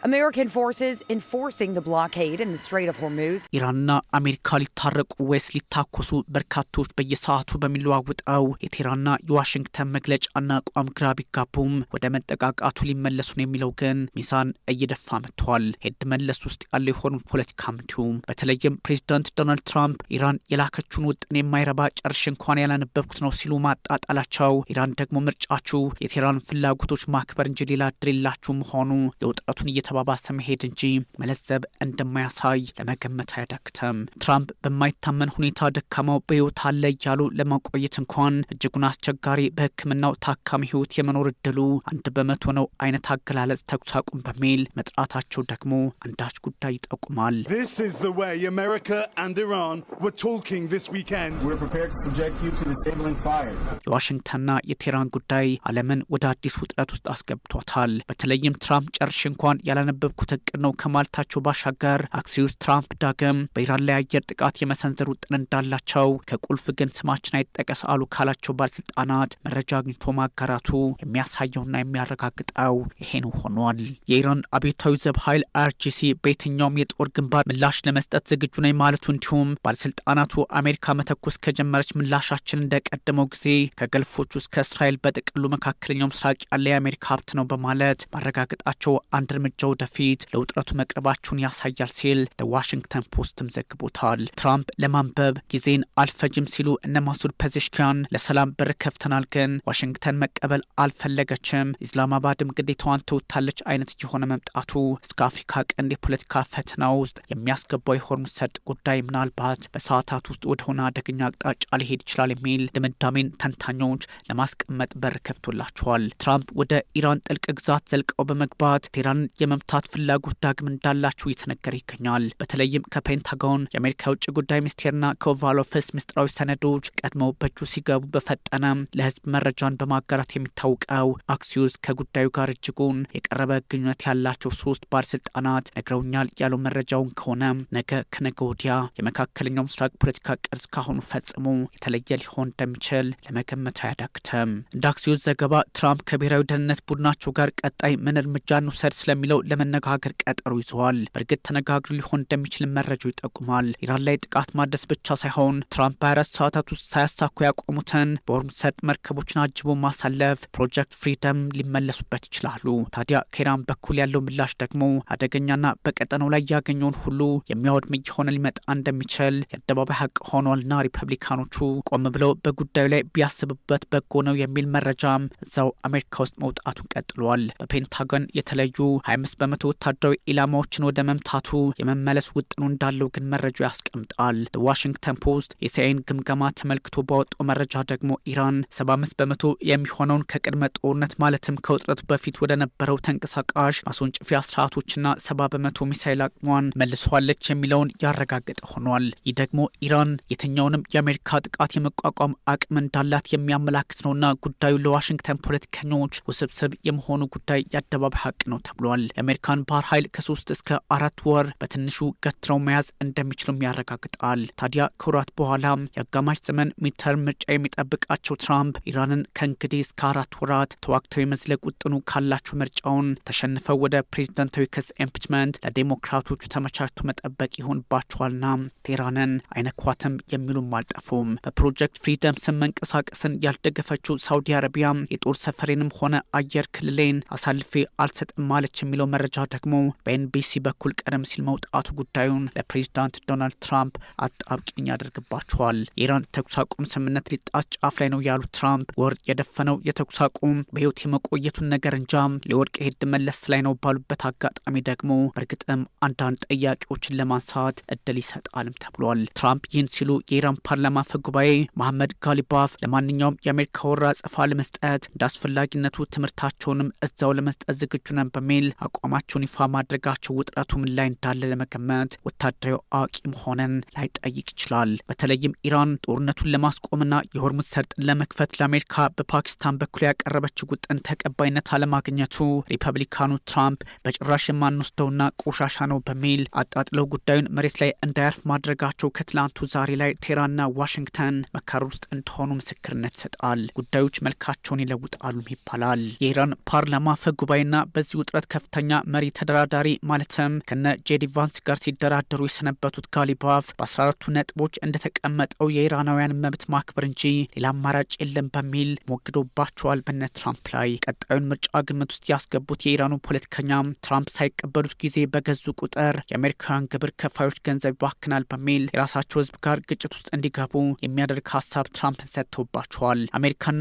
American forces enforcing the blockade in the Strait of Hormuz. ኢራንና አሜሪካ ሊታረቁ ወይስ ሊታኮሱ በርካቶች በየሰዓቱ በሚለዋወጠው የቴህራንና የዋሽንግተን መግለጫና አቋም ግራ ቢጋቡም ወደ መጠቃቃቱ ሊመለሱ ነው የሚለው ግን ሚዛን እየደፋ መጥቷል። ሄድ መለስ ውስጥ ያለው የሆርሙዝ ፖለቲካም እንዲሁም በተለይም ፕሬዚዳንት ዶናልድ ትራምፕ ኢራን የላከችውን ውጥን የማይረባ ጨርሽ እንኳን ያላነበብኩት ነው ሲሉ ማጣጣላቸው፣ ኢራን ደግሞ ምርጫችሁ የቴህራን ፍላጎቶች ማክበር እንጂ ሌላ ድል የላችሁ መሆኑ የውጥረቱን እየተባባሰ መሄድ እንጂ መለዘብ እንደማያሳይ ለመገመት አያዳግተም። ትራምፕ በማይታመን ሁኔታ ደካማው በህይወት አለ እያሉ ለማቆየት እንኳን እጅጉን አስቸጋሪ በሕክምናው ታካሚ ህይወት የመኖር እድሉ 1% ነው አይነት አገላለጽ ተኩስ አቁም በሚል መጥራታቸው ደግሞ አንዳች ጉዳይ ይጠቁማል። This is the way America and Iran were talking this weekend. We're prepared to subject you to disabling fire. የዋሽንግተንና የቴህራን ጉዳይ ዓለምን ወደ አዲስ ውጥረት ውስጥ አስገብቷታል። በተለይም ትራምፕ ጨርሽ እንኳን ያላነበብኩት እቅድ ነው ከማለታቸው ባሻገር አክሲዮስ ትራምፕ ዳግም በኢራን ላይ አየር ጥቃት የመሰንዘር ውጥን እንዳላቸው ከቁልፍ ግን ስማችን አይጠቀስ አሉ ካላቸው ባለስልጣናት መረጃ አግኝቶ ማጋራቱ የሚያሳየውና የሚያረጋግጠው ይሄን ሆኗል። የኢራን አብዮታዊ ዘብ ኃይል IRGC በየትኛውም የጦር ግንባር ምላሽ ለመስጠት ዝግጁ ነኝ ማለቱ እንዲሁም ባለስልጣናቱ አሜሪካ መተኮስ ከጀመረች ምላሻችን እንደቀደመው ጊዜ ከገልፎች እስከ እስራኤል በጥቅሉ መካከለኛው ምስራቅ ያለ የአሜሪካ ሀብት ነው በማለት ማረጋገጣቸው አንድ እርምጃ ወደፊት ለውጥረቱ መቅረባቸውን ያሳያል ሲል ዋሽንግተን ፖስትም ዘግቦታል። ትራምፕ ለማንበብ ጊዜን አልፈጅም ሲሉ እነ ማሱድ ፔዜሽኪያን ለሰላም በር ከፍተናል፣ ግን ዋሽንግተን መቀበል አልፈለገችም፣ ኢስላማባድም ግዴታዋን ተወታለች አይነት የሆነ መምጣቱ እስከ አፍሪካ ቀንድ የፖለቲካ ፈተና ውስጥ የሚያስገባው የሆርሙዝ ሰርጥ ጉዳይ ምናልባት በሰዓታት ውስጥ ወደሆነ አደገኛ አቅጣጫ ሊሄድ ይችላል የሚል ድምዳሜን ተንታኞች ለማስቀመጥ በር ከፍቶላቸዋል። ትራምፕ ወደ ኢራን ጥልቅ ግዛት ዘልቀው በመግባት ቴህራንን የመምታት ፍላጎት ዳግም እንዳላቸው እየተነገረ ይገኛል። በተለይም ከፔንታጎን የአሜሪካ የውጭ ጉዳይ ሚኒስቴርና ከኦቫል ኦፊስ ምስጢራዊ ሰነዶች ቀድመው በእጁ ሲገቡ በፈጠነ ለህዝብ መረጃን በማጋራት የሚታወቀው አክሲዮስ ከጉዳዩ ጋር እጅጉን የቀረበ ግንኙነት ያላቸው 3 ባለስልጣናት ነግረውኛል ያለው መረጃውን ከሆነ ነገ ከነገ ወዲያ የመካከለኛው ምስራቅ ፖለቲካ ቅርጽ ካሁኑ ፈጽሞ የተለየ ሊሆን እንደሚችል ለመገመት አያዳግተም። እንደ አክሲዮስ ዘገባ ትራምፕ ከብሔራዊ ደህንነት ቡድናቸው ጋር ቀጣይ ምን እርምጃ እንውሰድ ስለሚለው ለመነጋገር ቀጠሮ ይዘዋል። በእርግጥ ተነጋግሩ ሊሆን እንደሚችል መረጃው ይጠቁማል። ኢራን ላይ ጥቃት ማድረስ ብቻ ሳይሆን ትራምፕ 24 ሰዓታት ውስጥ ሳያሳኩ ያቆሙትን በሆርሙዝ ሰርጥ መርከቦችን አጅቦ ማሳለፍ ፕሮጀክት ፍሪደም ሊመለሱበት ይችላሉ። ታዲያ ከኢራን በኩል ያለው ምላሽ ደግሞ አደገኛና በቀጠናው ላይ ያገኘውን ሁሉ የሚያወድም እየሆነ ሊመጣ እንደሚችል የአደባባይ ሀቅ ሆኗልና ሪፐብሊካኖቹ ቆም ብለው በጉዳዩ ላይ ቢያስቡበት በጎ ነው የሚል መረጃም እዛው አሜሪካ ውስጥ መውጣቱን ቀጥሏል። በፔንታጎን የተለዩ 25% ወታደራዊ ኢላማዎችን ወደ መምታቱ የመመለስ ውጥኑ እንዳለው ግን መረጃው ያስቀምጣል። ዋሽንግተን ፖስት የሲአይኤን ግምገማ ተመልክቶ ባወጣው መረጃ ደግሞ ኢራን 75% የሚሆነውን ከቅድመ ጦርነት ማለትም ከውጥረቱ በፊት ወደ ነበረው ተንቀሳቃሽ ማስወንጨፊያ ስርዓቶችና 70% ሚሳይል አቅሟን መልሷለች የሚለውን ያረጋገጠ ሆኗል። ይህ ደግሞ ኢራን የትኛውንም የአሜሪካ ጥቃት የመቋቋም አቅም እንዳላት የሚያመላክት ነውና ጉዳዩ ለዋሽንግተን ፖለቲከኞች ውስብስብ የመሆኑ ጉዳይ የአደባባይ ሀቅ ነው ተብሏል። የአሜሪካን ባህር ኃይል ከ3 እስከ 4 ወር በትንሹ ገትረው መያዝ እንደሚችሉም ያረጋግጣል። ታዲያ ከወራት በኋላ የአጋማሽ ዘመን ሚድተርም ምርጫ የሚጠብቃቸው ትራምፕ ኢራንን ከእንግዲህ እስከ 4 ወራት ተዋግተው የመዝለቅ ውጥኑ ካላቸው ምርጫውን ተሸንፈው ወደ ፕሬዚደንታዊ ክስ ኢምፒችመንት ለዴሞክራቶቹ ተመቻችቶ መጠበቅ ይሆንባቸዋልና ቴህራንን አይነኳትም የሚሉም አልጠፉም። በፕሮጀክት ፍሪደም ስም መንቀሳቀስን ያልደገፈችው ሳውዲ አረቢያ የጦር ሰፈሬንም ሆነ አየር ክልሌን አሳልፌ አልሰጥም ማለች የሚለው መረጃ ደግሞ በኤንቢሲ በኩል ቀደም ሲል መውጣቱ ጉዳዩን ለፕሬዚዳንት ዶናልድ ትራምፕ አጣብቂኝ ያደርግባቸዋል። የኢራን ተኩስ አቁም ስምምነት ሊጣስ ጫፍ ላይ ነው ያሉት ትራምፕ ወር የደፈነው የተኩስ አቁም በህይወት የመቆየቱን ነገር እንጃም ሊወድቅ ሄድ መለስ ላይ ነው ባሉበት አጋጣሚ ደግሞ በእርግጥም አንዳንድ ጥያቄዎችን ለማንሳት እድል ይሰጣልም ተብሏል። ትራምፕ ይህን ሲሉ የኢራን ፓርላማ አፈ ጉባኤ መሐመድ ጋሊባፍ ለማንኛውም የአሜሪካ ወረራ ጽፋ ለመስጠት እንደ አስፈላጊነቱ ትምህርታቸውንም እዛው ለመስጠት ዝግጁ ነን በሚል አቋማቸውን ይፋ ማድረጋቸው ውጥረቱ ምን ላይ እንዳለ ለመገመት ወታደራዊ አዋቂ መሆንን ላይጠይቅ ይችላል። በተለይም ኢራን ጦርነቱን ለማስቆምና የሆርሙዝ ሰርጥን ለመክፈት ለአሜሪካ በፓኪስታን በኩል ያቀረበችው ውጥን ተቀባይነት አለማግኘቱ ሪፐብሊካኑ ትራምፕ በጭራሽ የማንወስደውና ቆሻሻ ነው በሚል አጣጥለው ጉዳዩን መሬት ላይ እንዳያርፍ ማድረጋቸው ከትላንቱ ዛሬ ላይ ቴህራንና ዋሽንግተን መካረር ውስጥ እንደሆኑ ምስክርነት ይሰጣል። ጉዳዮች መልካቸውን ይለውጣሉም ይባላል። የኢራን ፓርላማ አፈ ጉባኤና በዚህ ውጥረት ከፍተኛ ከፍተኛ መሪ ተደራዳሪ ማለትም ከነ ጄዲ ቫንስ ጋር ሲደራደሩ የሰነበቱት ጋሊባፍ በ14ቱ ነጥቦች እንደተቀመጠው የኢራናውያን መብት ማክበር እንጂ ሌላ አማራጭ የለም በሚል ሞግዶባቸዋል በነ ትራምፕ ላይ። ቀጣዩን ምርጫ ግምት ውስጥ ያስገቡት የኢራኑ ፖለቲከኛ ትራምፕ ሳይቀበሉት ጊዜ በገዙ ቁጥር የአሜሪካውያን ግብር ከፋዮች ገንዘብ ይባክናል በሚል የራሳቸው ህዝብ ጋር ግጭት ውስጥ እንዲገቡ የሚያደርግ ሀሳብ ትራምፕን ሰጥተውባቸዋል። አሜሪካና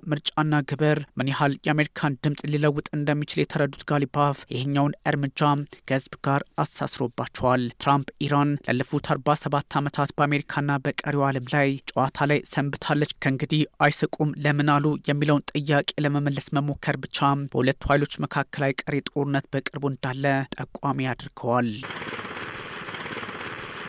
ምርጫና ግብር ምን ያህል የአሜሪካን ድምፅ ሊለውጥ እንደሚችል የተረዱት ጋሊባፍ ይሄኛውን እርምጃ ከህዝብ ጋር አሳስሮባቸዋል። ትራምፕ ኢራን ላለፉት 47 ዓመታት በአሜሪካና በቀሪው ዓለም ላይ ጨዋታ ላይ ሰንብታለች፣ ከእንግዲህ አይስቁም ለምን አሉ የሚለውን ጥያቄ ለመመለስ መሞከር ብቻ በሁለቱ ኃይሎች መካከል አይቀሬ ጦርነት በቅርቡ እንዳለ ጠቋሚ አድርገዋል።